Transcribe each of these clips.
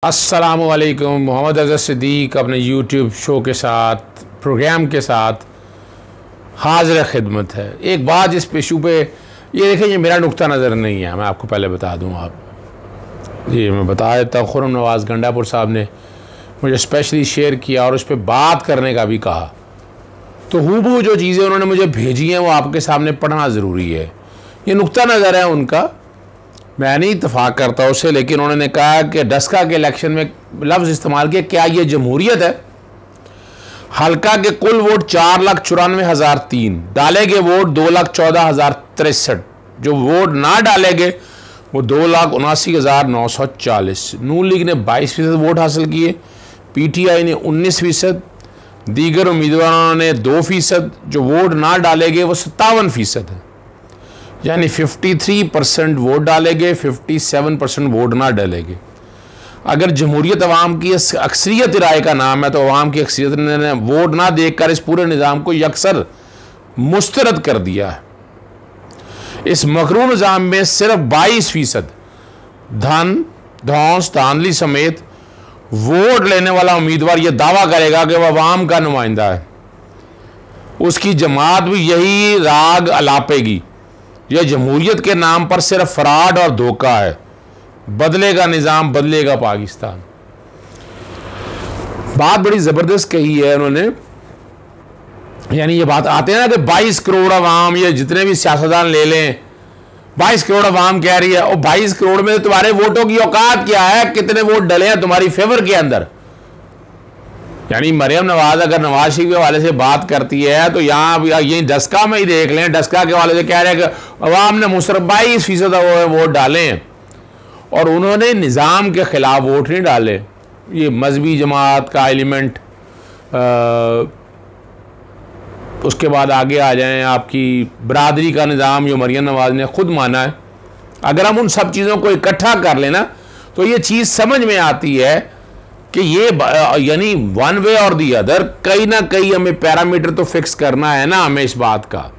अस्सलामुअलैकुम। मोहम्मद अज़हर सिद्दीक़ अपने YouTube show के साथ प्रोग्राम के साथ हाज़िर खिदमत है। एक बात इस इशू पे, ये देखें, ये मेरा नुक्ता नज़र नहीं है, मैं आपको पहले बता दूँ। आप ये मैं बता देता हूँ, खुर्रम नवाज़ गंडापुर साहब ने मुझे स्पेशली शेयर किया और उस पर बात करने का भी कहा, तो हूबहू जो चीज़ें उन्होंने मुझे भेजी हैं वो आपके सामने पढ़ना ज़रूरी है। ये नुक्ता नज़र है उनका, मैं नहीं इत्तफाक करता उससे, लेकिन उन्होंने कहा कि डस्का के इलेक्शन में लफ्ज़ इस्तेमाल किया, क्या ये जमहूरियत है? हल्का के कुल वोट 4,94,003, डाले गए वोट 2,14,063, जो वोट ना डाले गए वो 2,79,940। नून लीग ने 22% वोट हासिल किए, PTI ने 19%, दीगर उम्मीदवारों ने 2%, जो वोट ना डाले गए वो 57% है, यानी 53% वोट डाले गए, 57% वोट ना डाले गए। अगर जमहूरियत अवाम की अक्सरियत राय का नाम है, तो अवाम की अक्सरियत ने वोट ना देखकर इस पूरे निज़ाम को यकसर मुस्तरद कर दिया है। इस मकरू निज़ाम में सिर्फ 22% धन धौंस धांधली समेत वोट लेने वाला उम्मीदवार यह दावा करेगा कि वह अवाम का नुमाइंदा है। उसकी जमात भी यही राग अलापेगी। यह जमहूरियत के नाम पर सिर्फ फ्रॉड और धोखा है। बदलेगा निज़ाम, बदलेगा पाकिस्तान। बात बड़ी ज़बरदस्त कही है उन्होंने, यानी ये बात आते हैं ना कि 22 करोड़ अवाम, ये जितने भी सियासतदान ले लें, 22 करोड़ अवाम कह रही है, और 22 करोड़ में तुम्हारे वोटों की औकात क्या है? कितने वोट डले हैं तुम्हारी फेवर के अंदर? यानी मरियम नवाज अगर नवाज शरीफ के हवाले से बात करती है, तो यहाँ यही डस्का में ही देख लें, डस्का के हवाले से कह रहे हैं कि अवाम ने मुसरफ 22% वोट डाले हैं और उन्होंने निज़ाम के ख़िलाफ़ वोट नहीं डाले। ये मजहबी जमात का एलिमेंट। उसके बाद आगे आ जाएं, आपकी बरादरी का निज़ाम, जो मरियम नवाज ने ख़ुद माना है। अगर हम उन सब चीज़ों को इकट्ठा कर लेना, तो ये चीज़ समझ में आती है कि ये यानी वन वे और दी अदर कहीं ना कहीं हमें पैरामीटर तो फिक्स करना है ना, हमें इस बात का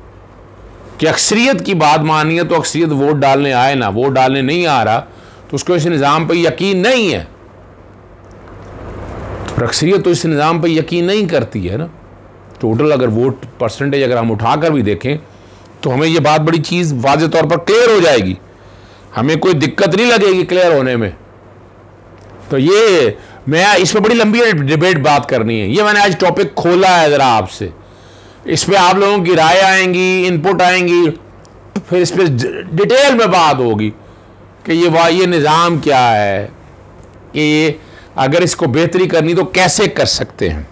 कि अक्सरियत की बात मानी है तो अक्सरियत वोट डालने आए ना, वोट डालने नहीं आ रहा तो उसको इस निज़ाम पर यकीन नहीं है। तो अक्सरियत तो इस निज़ाम पर यकीन नहीं करती है ना। टोटल अगर वोट परसेंटेज अगर हम उठाकर भी देखें तो हमें ये बात बड़ी चीज़ वाज़ेह तौर पर क्लियर हो जाएगी, हमें कोई दिक्कत नहीं लगेगी क्लियर होने में। तो ये मैं इस पर बड़ी लंबी डिबेट बात करनी है। ये मैंने आज टॉपिक खोला है ज़रा आपसे, इस पर आप लोगों की राय आएंगी, इनपुट आएंगी, फिर इस पर डिटेल में बात होगी कि ये निज़ाम क्या है, कि ये अगर इसको बेहतरी करनी तो कैसे कर सकते हैं।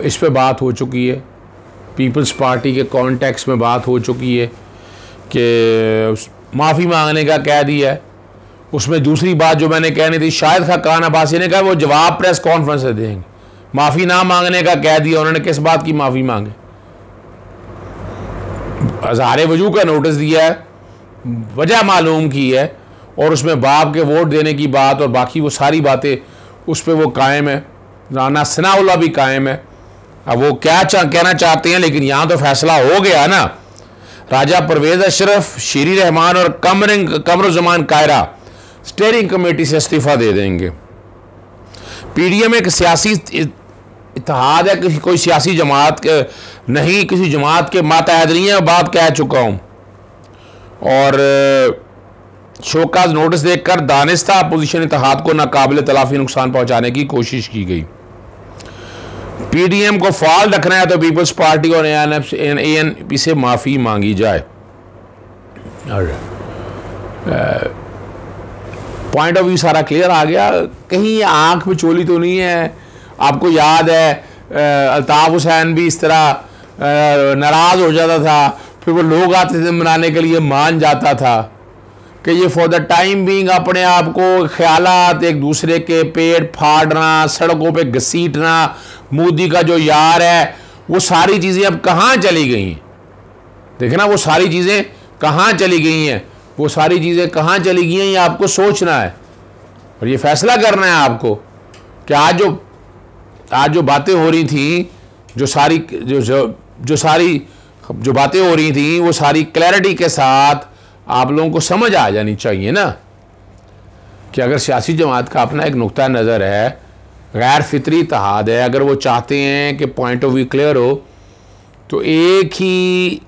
इस पे बात हो चुकी है, पीपल्स पार्टी के कॉन्टेक्स्ट में बात हो चुकी है कि माफ़ी मांगने का कह दिया है। उसमें दूसरी बात जो मैंने कहनी थी, शायद खान अब्बासी ने कहा वो जवाब प्रेस कॉन्फ्रेंस से देंगे। माफ़ी ना मांगने का कह दिया उन्होंने, किस बात की माफ़ी मांगे? अज़हार वजू का नोटिस दिया है, वजह मालूम की है, और उसमें बाप के वोट देने की बात और बाकी वो सारी बातें उस पर वो कायम है। राना सनाउल्लाह भी कायम है। अब वो क्या कहना चाहते हैं, लेकिन यहाँ तो फैसला हो गया ना। राजा परवेज़ अशरफ, शीरी रहमान और कमरुज़्ज़मान कायरा स्टीयरिंग कमेटी से इस्तीफ़ा दे देंगे। PDM एक सियासी इत्तेहाद है, किसी कोई सियासी जमात के नहीं, किसी जमात के मातहत नहीं है, बात कह चुका हूँ। और शोकाज नोटिस देकर दानिस्ता अपोजिशन इत्तेहाद को नाकाबिल तलाफी नुकसान पहुँचाने की कोशिश की गई। PDM को फाल रखना है तो पीपल्स पार्टी और ANP से माफ़ी मांगी जाए। पॉइंट ऑफ व्यू सारा क्लियर आ गया। कहीं आंख में चोली तो नहीं है? आपको याद है अल्ताफ़ हुसैन भी इस तरह नाराज़ हो जाता था, फिर वो लोग आते थे मनाने के लिए, मान जाता था कि ये फॉर द टाइम बीइंग अपने आप को ख्यालात, एक दूसरे के पेट फाड़ना, सड़कों पे घसीटना, मोदी का जो यार है, वो सारी चीज़ें अब कहाँ चली गई हैं? देखना वो सारी चीज़ें कहाँ चली गई हैं, वो सारी चीज़ें कहाँ चली गई हैं, ये आपको सोचना है और ये फैसला करना है आपको कि आज जो बातें हो रही थी, जो बातें हो रही थी, वो सारी क्लैरिटी के साथ आप लोगों को समझ आ जानी चाहिए ना। कि अगर सियासी जमात का अपना एक नुक्ता नज़र है, गैर फितरी इत्तेहाद है, अगर वो चाहते हैं कि पॉइंट ऑफ व्यू क्लियर हो, तो एक ही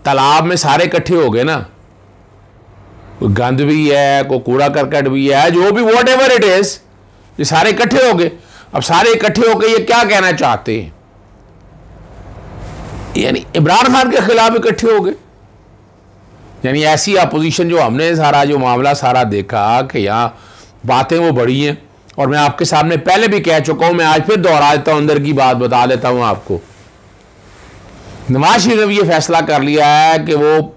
तालाब में सारे इकट्ठे हो गए ना, कोई गंद भी है, कोई कूड़ा करकट भी है, जो भी वॉट एवर इट इज़, ये सारे इकट्ठे हो गए। अब सारे इकट्ठे होकर ये क्या कहना चाहते हैं, यानी इमरान खान के खिलाफ इकट्ठे हो गए। यानी ऐसी अपोजिशन जो हमने सारा जो मामला सारा देखा कि यहाँ बातें वो बड़ी हैं, और मैं आपके सामने पहले भी कह चुका हूँ, मैं आज फिर दोहरा देता हूँ, अंदर की बात बता देता हूँ आपको। नवाज शरीफ ने ये फैसला कर लिया है कि वो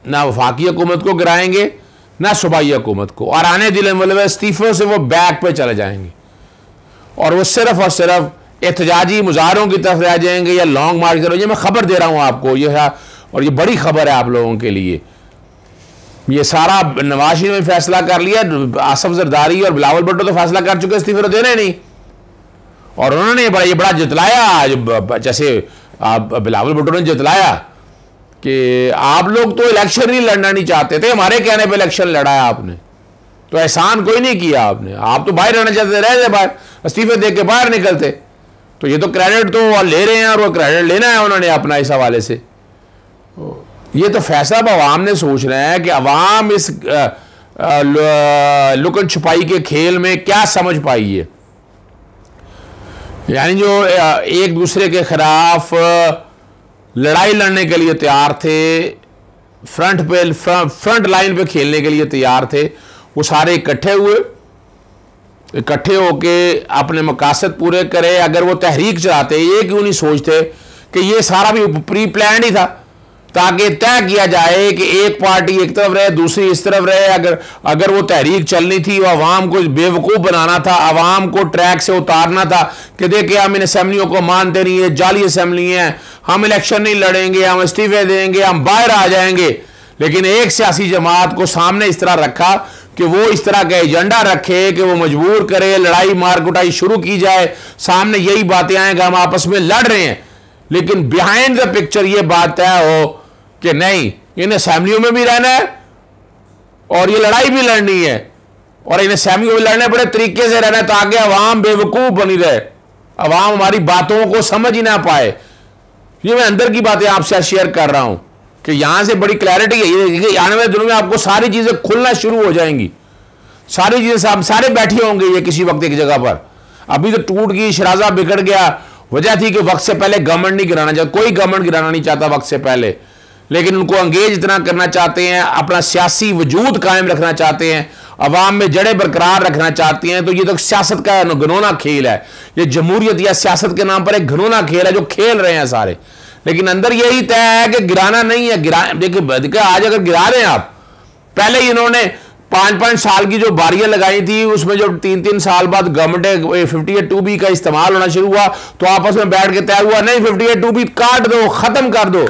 ना वफाकी हुकूमत को गिराएंगे ना सूबाई हुकूमत को, और आने दिल मतलब इस्तीफों से वो बैक पे चले जाएंगे और वो सिर्फ और सिर्फ एहतजाजी मुजाहरों की तरफ रह जाएंगे या लॉन्ग मार्च करेंगे। मैं खबर दे रहा हूँ आपको ये है, और ये बड़ी खबर है आप लोगों के लिए। ये सारा नवाज शरीफ ने फैसला कर लिया, आसफ जरदारी और बिलावल भुट्टो तो फैसला कर चुके इस्तीफे तो देने नहीं, और उन्होंने ये बड़ा जितलाया, जैसे बिलावल भुट्टो ने जितलाया कि आप लोग तो इलेक्शन ही लड़ना नहीं चाहते थे, हमारे कहने पे इलेक्शन लड़ा है आपने, तो एहसान कोई नहीं किया आपने, आप तो बाहर रहना चाहते, रह जाए बाहर, इस्तीफे दे के बाहर निकलते। तो ये तो क्रेडिट तो ले रहे हैं, और वो क्रेडिट लेना है उन्होंने अपना इस हवाले से। ये तो फैसला अब अवाम ने सोच रहे हैं कि अवाम इस लुकन छुपाई के खेल में क्या समझ पाई है। यानी जो एक दूसरे के खिलाफ लड़ाई लड़ने के लिए तैयार थे, फ्रंट लाइन पे खेलने के लिए तैयार थे, वो सारे इकट्ठे हुए, इकट्ठे होके अपने मकासद पूरे करे। अगर वो तहरीक चलाते, ये क्यों नहीं सोचते कि ये सारा भी प्री प्लान ही था, ताकि तय किया जाए कि एक पार्टी एक तरफ रहे, दूसरी इस तरफ रहे। अगर वो तहरीक चलनी थी, वो आवाम को बेवकूफ़ बनाना था, आवाम को ट्रैक से उतारना था कि देखिए हम इन असम्बलियों को मानते नहीं है, जाली असम्बली हैं, हम इलेक्शन नहीं लड़ेंगे, हम इस्तीफे देंगे, हम बाहर आ जाएंगे। लेकिन एक सियासी जमात को सामने इस तरह रखा कि वो इस तरह का एजेंडा रखे कि वो मजबूर करे, लड़ाई मार कुटाई शुरू की जाए, सामने यही बातें आए कि हम आपस में लड़ रहे हैं, लेकिन बिहाइंड द पिक्चर ये बात तय हो कि नहीं, इन असेंबलियों में भी रहना है और ये लड़ाई भी लड़नी है, और इन असेंबलियों में लड़ने बड़े तरीके से रहना है ताकि अवाम बेवकूफ़ बनी रहे, अवाम हमारी बातों को समझ ही ना पाए। ये मैं अंदर की बातें आपसे शेयर कर रहा हूं कि यहां से बड़ी क्लैरिटी है। आने वाले दिनों में आपको सारी चीजें खुलना शुरू हो जाएंगी, सारी चीजें सारे बैठे होंगे ये किसी वक्त एक जगह पर। अभी तो टूट गई, शराजा बिगड़ गया, वजह थी कि वक्त से पहले गवर्नमेंट नहीं गिराना चाहता, कोई गवर्नमेंट गिराना नहीं चाहता वक्त से पहले, लेकिन उनको अंगेज इतना करना चाहते हैं, अपना सियासी वजूद कायम रखना चाहते हैं, अवाम में जड़ें बरकरार रखना चाहते हैं। तो ये तो सियासत का घिनौना खेल है, ये जमहूरियत या सियासत के नाम पर एक घिनौना खेल है जो खेल रहे हैं सारे। लेकिन अंदर यही तय है कि गिराना नहीं है। देखिए आज अगर गिरा रहे हैं आप, पहले ही इन्होंने 5-5 साल की जो बारियां लगाई थी, उसमें जो 3-3 साल बाद गवर्नमेंट 58(2)B का इस्तेमाल होना शुरू हुआ, तो आपस में बैठ के तय हुआ नहीं 58(2)B काट दो, खत्म कर दो,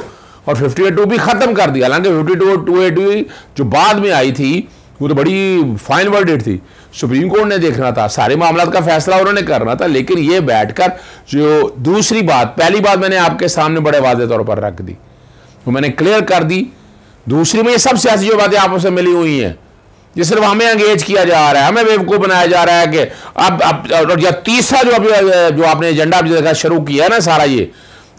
और 58(2)B खत्म कर दिया। हालांकि 52(2)B जो बाद में आई थी वो तो बड़ी फाइन वर्डिक्ट थी, सुप्रीम कोर्ट ने देखना था, सारे मामला का फैसला उन्होंने करना था। लेकिन ये बैठकर जो दूसरी बात, पहली बात मैंने आपके सामने बड़े वाज़ेह तौर पर रख दी, तो मैंने क्लियर कर दी। दूसरी में ये सब सियासी जो बातें आपस में मिली हुई हैं, ये सिर्फ हमें एंगेज किया जा रहा है, हमें बेवकूफ़ बनाया जा रहा है कि अब या तीसरा जो आपने एजेंडा देखा शुरू किया है ना सारा, ये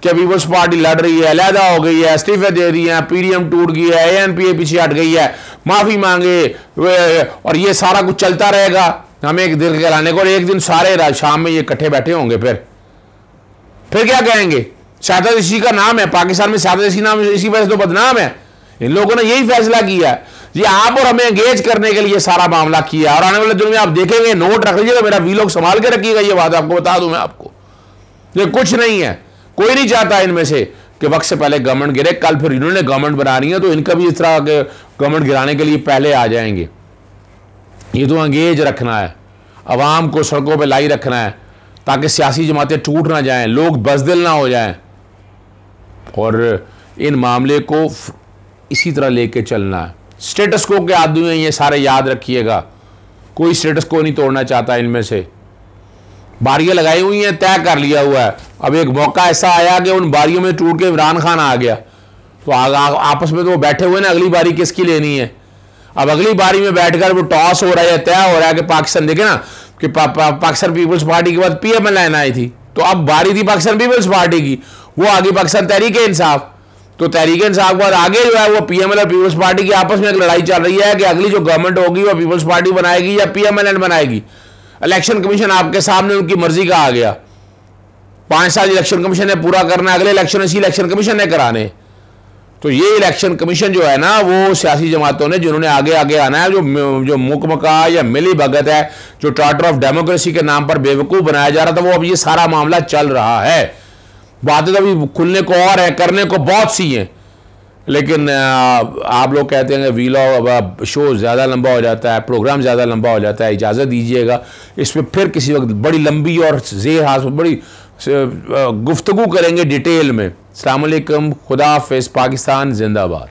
कि पीपल्स पार्टी लड़ रही है, अलहदा हो गई है, इस्तीफे दे रही है, पीडीएम टूट गई है, एएनपीए पीछे हट गई है, माफ़ी मांगे, और ये सारा कुछ चलता रहेगा हमें एक दिल कराने को। और एक दिन सारे शाम में ये इकट्ठे बैठे होंगे, फिर क्या कहेंगे, शायद इसी का नाम है पाकिस्तान में, शायद इसी नाम इसी वजह से तो बदनाम है। इन लोगों ने यही फैसला किया है, ये आप और हमें एंगेज करने के लिए सारा मामला किया। और आने वाले दिनों में आप देखेंगे, नोट रख लीजिएगा, मेरा वीलॉग संभाल के रखिएगा, ये बात आपको बता दूं मैं आपको। ये कुछ नहीं है, कोई नहीं चाहता इनमें से कि वक्त से पहले गवर्नमेंट गिरे। कल फिर इन्होंने गवर्नमेंट बना रही है तो इनका भी इस तरह के गवर्नमेंट गिराने के लिए पहले आ जाएंगे। ये तो एंगेज रखना है, अवाम को सड़कों पे लाई रखना है ताकि सियासी जमातें टूट ना जाएं, लोग बज़दिल ना हो जाएं, और इन मामले को इसी तरह लेके चलना है। स्टेटस को के आदमी हैं ये सारे, याद रखिएगा, कोई स्टेटस को नहीं तोड़ना चाहता। इनमें से बारियां लगाई हुई हैं, तय कर लिया हुआ है। अब एक मौका ऐसा आया कि उन बारियों में टूट के इमरान खान आ गया, तो आपस में तो वो बैठे हुए ना, अगली बारी किसकी लेनी है। अब अगली बारी में बैठकर वो टॉस हो रहा है या तय हो रहा है कि पाकिस्तान, देखे ना कि पाकिस्तान पीपल्स पार्टी के बाद PMLN आई थी, तो अब बारी थी पाकिस्तान पीपल्स पार्टी की, वो आगे पाकिस्तान तहरीक इंसाफ, तो तहरीक इंसाफ के बाद आगे जो है वो PML और पीपल्स पार्टी की आपस में एक लड़ाई चल रही है कि अगली जो गवर्नमेंट होगी वो पीपल्स पार्टी बनाएगी या PMLN बनाएगी। इलेक्शन कमीशन आपके सामने उनकी मर्जी का आ गया, 5 साल इलेक्शन कमीशन ने पूरा करना, अगले इलेक्शन इसी इलेक्शन कमीशन ने कराने। तो ये इलेक्शन कमीशन जो है ना, वो सियासी जमातों ने जिन्होंने आगे आगे आना है, जो मुकमका या मिली भगत है, जो चार्टर ऑफ डेमोक्रेसी के नाम पर बेवकूफ़ बनाया जा रहा था, वो अब ये सारा मामला चल रहा है। बातें तो अभी खुलने को और है, करने को बहुत सी हैं, लेकिन आप लोग कहते हैं वील अब शो ज़्यादा लंबा हो जाता है, प्रोग्राम ज़्यादा लंबा हो जाता है, इजाज़त दीजिएगा, इस पर फिर किसी वक्त बड़ी लंबी और ज़ेर हाथ बड़ी गुफ्तगू करेंगे डिटेल में। अस्सलाम वालेकुम, खुदा हाफ़िज़, पाकिस्तान जिंदाबाद।